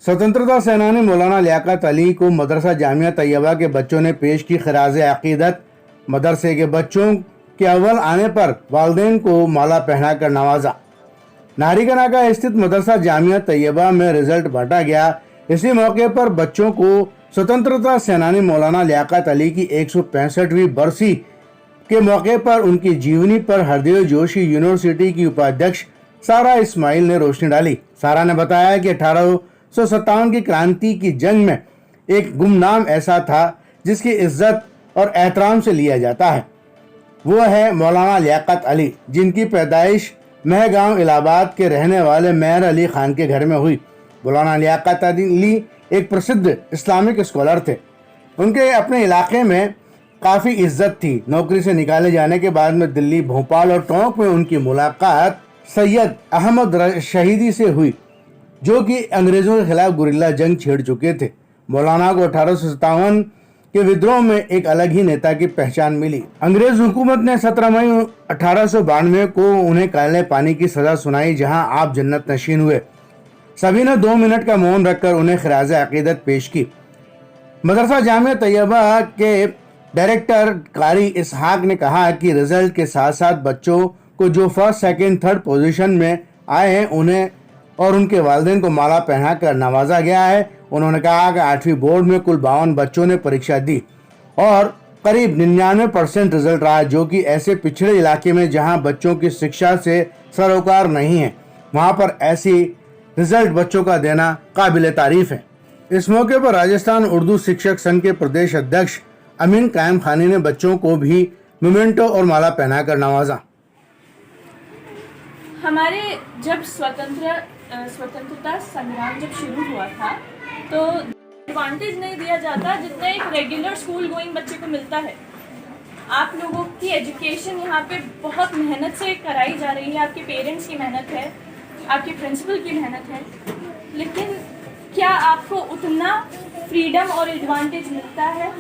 स्वतंत्रता सेनानी मौलाना लियाकत अली को मदरसा जामिया तैयबा के बच्चों ने पेश की खिराज अकीदत। मदरसे के बच्चों के अव्वल आने पर वालिदैन को माला पहनाकर नवाजा। नारिकनाका स्थित मदरसा जामिया तैयबा में रिजल्ट बांटा गया। इसी मौके पर बच्चों को स्वतंत्रता सेनानी मौलाना लियाकत अली की 165वीं बरसी के मौके पर उनकी जीवनी पर हरदेव जोशी यूनिवर्सिटी की उपाध्यक्ष सारा इस्माइल ने रोशनी डाली। सारा ने बताया कि 1857 की क्रांति की जंग में एक गुमनाम ऐसा था जिसकी इज्जत और एहतराम से लिया जाता है, वो है मौलाना लियाकत अली, जिनकी पैदाइश महगांव इलाहाबाद के रहने वाले मेहर अली खान के घर में हुई। मौलाना लियाकत अली एक प्रसिद्ध इस्लामिक स्कॉलर थे। उनके अपने इलाके में काफ़ी इज्जत थी। नौकरी से निकाले जाने के बाद में दिल्ली, भोपाल और टोंक में उनकी मुलाकात सैयद अहमद शहीदी से हुई, जो कि अंग्रेज़ों के खिलाफ गुरिल्ला जंग छेड़ चुके थे। मौलाना को 1857 के विद्रोह में एक अलग ही नेता की पहचान मिली। अंग्रेज हुकूमत ने 17 मई 1892 को उन्हें काले पानी की सजा सुनाई, जहां आप जन्नत नशीन हुए। सभी ने 2 मिनट का मौन रखकर उन्हें खिराज अकीदत पेश की। मदरसा जामिया तैयबा के डायरेक्टर कारी इसहाक ने कहा कि रिजल्ट के साथ साथ बच्चों को जो फर्स्ट, सेकंड, थर्ड पोजीशन में आए हैं उन्हें और उनके वालिदैन को माला पहनाकर नवाजा गया है। उन्होंने कहा कि 8वीं बोर्ड में कुल 52 बच्चों ने परीक्षा दी और करीब 99% रिजल्ट रहा, जो कि ऐसे पिछड़े इलाके में जहां बच्चों की शिक्षा से सरोकार नहीं है, वहां पर ऐसी रिजल्ट बच्चों का देना काबिल तारीफ है। इस मौके पर राजस्थान उर्दू शिक्षक संघ के प्रदेश अध्यक्ष अमीन कायम खानी ने बच्चों को भी मोमेंटो और माला पहनाकर नवाजा। हमारे जब स्वतंत्रता संग्राम जब शुरू हुआ था तो एडवांटेज नहीं दिया जाता जितना एक रेगुलर स्कूल गोइंग बच्चे को मिलता है। आप लोगों की एजुकेशन यहाँ पे बहुत मेहनत से कराई जा रही है, आपके पेरेंट्स की मेहनत है, आपके प्रिंसिपल की मेहनत है, लेकिन क्या आपको उतना फ्रीडम और एडवांटेज मिलता है?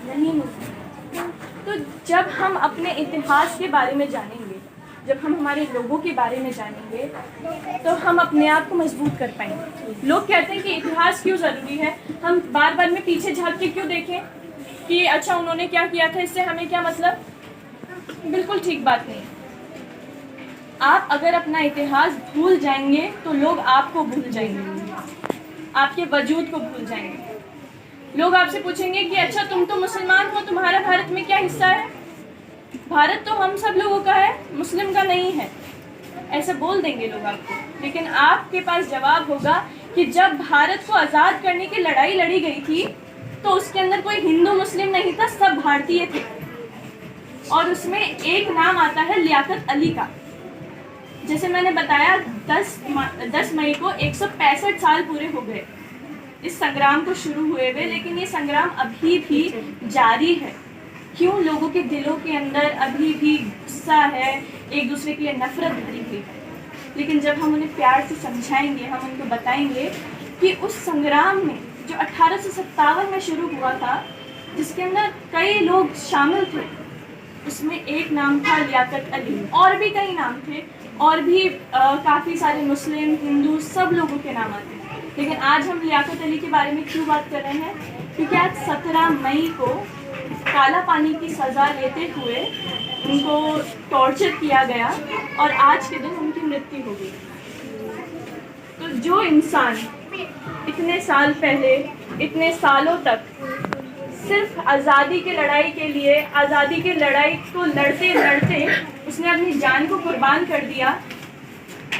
नहीं मिलता। तो जब हम अपने इतिहास के बारे में जानेंगे, जब हम हमारे लोगों के बारे में जानेंगे, तो हम अपने आप को मजबूत कर पाएंगे। लोग कहते हैं कि इतिहास क्यों ज़रूरी है, हम बार बार में पीछे झांक के क्यों देखें कि अच्छा उन्होंने क्या किया था, इससे हमें क्या मतलब? बिल्कुल ठीक बात नहीं। आप अगर अपना इतिहास भूल जाएंगे तो लोग आपको भूल जाएंगे, आपके वजूद को भूल जाएंगे। लोग आपसे पूछेंगे कि अच्छा तुम तो मुसलमान हो, तुम्हारा भारत में क्या हिस्सा है? भारत तो हम सब लोगों का है, मुस्लिम का नहीं है, ऐसा बोल देंगे लोग आपको। लेकिन आपके पास जवाब होगा कि जब भारत को आज़ाद करने की लड़ाई लड़ी गई थी तो उसके अंदर कोई हिंदू मुस्लिम नहीं था, सब भारतीय थे। और उसमें एक नाम आता है लियाकत अली का। जैसे मैंने बताया 10 मई को 165 साल पूरे हो गए इस संग्राम को शुरू हुए हुए, लेकिन ये संग्राम अभी भी जारी है। क्यों? लोगों के दिलों के अंदर अभी भी गुस्सा है, एक दूसरे के लिए नफरत भरी हुई है। लेकिन जब हम उन्हें प्यार से समझाएंगे, हम उनको बताएंगे कि उस संग्राम में जो 1857 में शुरू हुआ था, जिसके अंदर कई लोग शामिल थे, उसमें एक नाम था लियाकत अली, और भी कई नाम थे, और भी काफ़ी सारे मुस्लिम, हिंदू, सब लोगों के नाम आते हैं। लेकिन आज हम लियाकत अली के बारे में क्यों बात कर रहे हैं? क्योंकि आज 17 मई को काला पानी की सज़ा लेते हुए उनको टॉर्चर किया गया और आज के दिन उनकी मृत्यु हो गई। तो जो इंसान इतने साल पहले, इतने सालों तक सिर्फ आज़ादी की लड़ाई के लिए, आज़ादी की लड़ाई को लड़ते लड़ते उसने अपनी जान को कुर्बान कर दिया,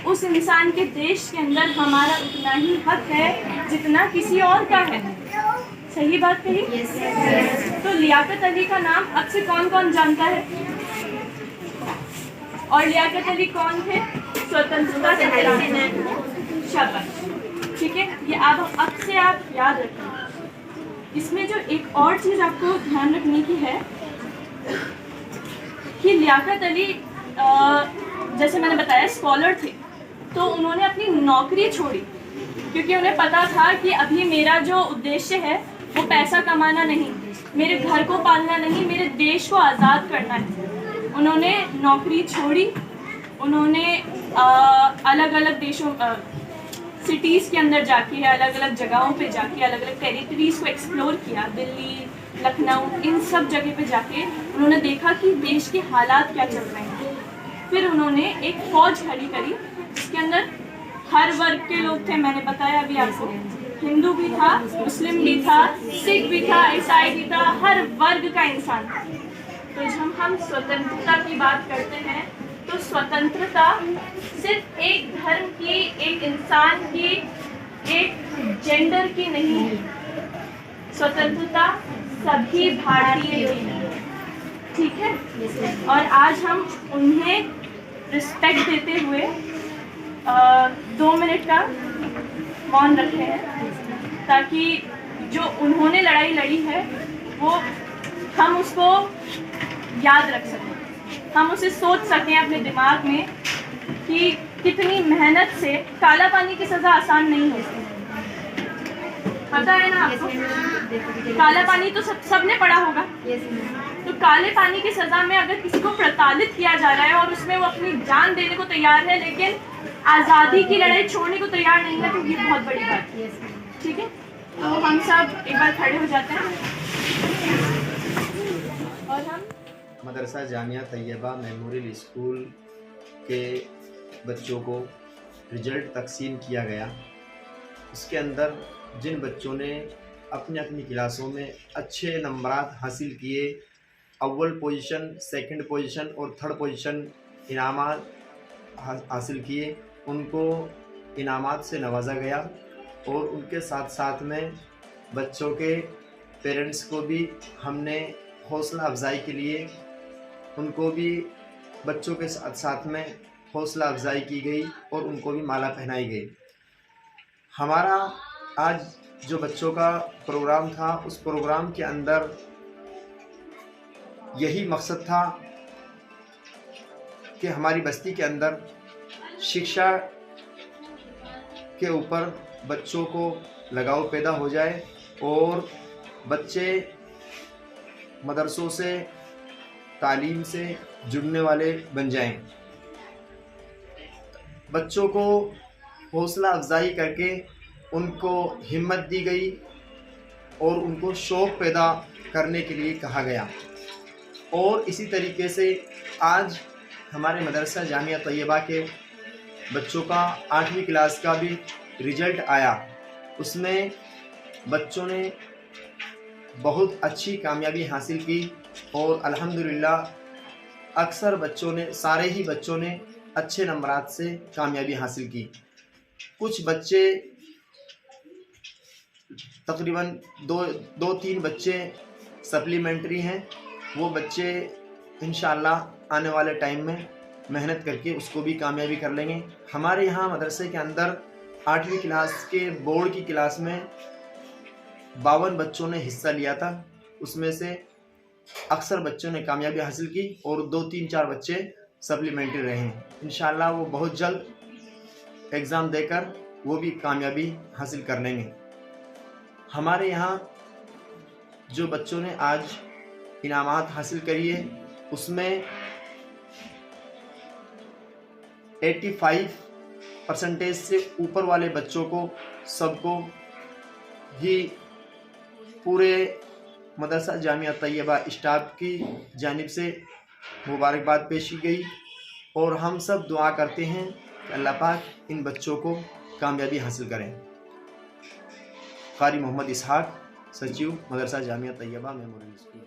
उस इंसान के देश के अंदर हमारा उतना ही हक है जितना किसी और का है। सही बात कही? तो लियाकत अली का नाम अब से कौन कौन जानता है? और लियाकत अली कौन थे? स्वतंत्रता सेनानी। शाबाश, ठीक है, ये अब से आप याद रखें। इसमें जो एक और चीज़ आपको ध्यान रखने की है कि लियाकत अली जैसे मैंने बताया स्कॉलर थे, तो उन्होंने अपनी नौकरी छोड़ी क्योंकि उन्हें पता था कि अभी मेरा जो उद्देश्य है वो पैसा कमाना नहीं, मेरे घर को पालना नहीं, मेरे देश को आज़ाद करना है। उन्होंने नौकरी छोड़ी, उन्होंने अलग अलग देशों सिटीज़ के अंदर जाके, अलग अलग जगहों पे जाके, अलग अलग टेरिटरीज़ को एक्सप्लोर किया, दिल्ली, लखनऊ, इन सब जगह पे जाके उन्होंने देखा कि देश के हालात क्या चल रहे हैं। फिर उन्होंने एक फ़ौज खड़ी करी जिसके अंदर हर वर्ग के लोग थे। मैंने बताया अभी आपको, हिंदू भी था, मुस्लिम भी था, सिख भी था, ईसाई भी था, हर वर्ग का इंसान था। तो जब हम स्वतंत्रता की बात करते हैं तो स्वतंत्रता सिर्फ एक धर्म की, एक इंसान की, एक जेंडर की नहीं है। स्वतंत्रता सभी भारतीय की है, ठीक है। और आज हम उन्हें रिस्पेक्ट देते हुए 2 मिनट का मौन रखे हैं, ताकि जो उन्होंने लड़ाई लड़ी है वो हम उसको याद रख सकें, हम उसे सोच सकें अपने दिमाग में कि कितनी मेहनत से। काला पानी की सज़ा आसान नहीं होती, पता है ना आपको। काला पानी तो सबने पढ़ा होगा। तो काले पानी की सज़ा में अगर किसी को प्रताड़ित किया जा रहा है और उसमें वो अपनी जान देने को तैयार है, लेकिन आज़ादी की लड़ाई छोड़ने को तैयार नहीं है, तो ये बहुत बड़ी बात है, ठीक है। तो हम सब एक बार खड़े हो जाते हैं और हम मदरसा जामिया तैयबा मेमोरियल स्कूल के बच्चों को रिजल्ट तकसीम किया गया। उसके अंदर जिन बच्चों ने अपनी अपनी क्लासों में अच्छे नंबरात हासिल किए, अव्वल पोजीशन, सेकंड पोजीशन और थर्ड पोजीशन इनामात हासिल किए, उनको इनामात से नवाजा गया। और उनके साथ साथ में बच्चों के पेरेंट्स को भी हमने हौसला अफजाई के लिए उनको भी बच्चों के साथ साथ में हौसला अफजाई की गई और उनको भी माला पहनाई गई। हमारा आज जो बच्चों का प्रोग्राम था, उस प्रोग्राम के अंदर यही मकसद था कि हमारी बस्ती के अंदर शिक्षा के ऊपर बच्चों को लगाव पैदा हो जाए और बच्चे मदरसों से, तालीम से जुड़ने वाले बन जाएं। बच्चों को हौसला अफजाई करके उनको हिम्मत दी गई और उनको शौक़ पैदा करने के लिए कहा गया। और इसी तरीके से आज हमारे मदरसा जामिया तैयबा के बच्चों का 8वीं क्लास का भी रिज़ल्ट आया। उसमें बच्चों ने बहुत अच्छी कामयाबी हासिल की और अल्हम्दुलिल्लाह अक्सर बच्चों ने, सारे ही बच्चों ने अच्छे नंबरात से कामयाबी हासिल की। कुछ बच्चे तकरीबन 2-3 बच्चे सप्लीमेंट्री हैं, वो बच्चे इंशाअल्लाह आने वाले टाइम में मेहनत करके उसको भी कामयाबी कर लेंगे। हमारे यहाँ मदरसे के अंदर 8वीं क्लास के बोर्ड की क्लास में 52 बच्चों ने हिस्सा लिया था। उसमें से अक्सर बच्चों ने कामयाबी हासिल की और 2-3-4 बच्चे सप्लीमेंट्री रहे हैं। इंशाअल्लाह वो बहुत जल्द एग्ज़ाम देकर वो भी कामयाबी हासिल कर लेंगे। हमारे यहाँ जो बच्चों ने आज इनामात हासिल करी है, उसमें 85% से ऊपर वाले बच्चों को, सबको ही पूरे मदरसा जामिया तैयबा स्टाफ की जानिब से मुबारकबाद पेश की गई। और हम सब दुआ करते हैं कि अल्लाह पाक इन बच्चों को कामयाबी हासिल करें। कारी मोहम्मद इसहाक, सचिव मदरसा जामिया तैयबा मेमोरियल स्कूल।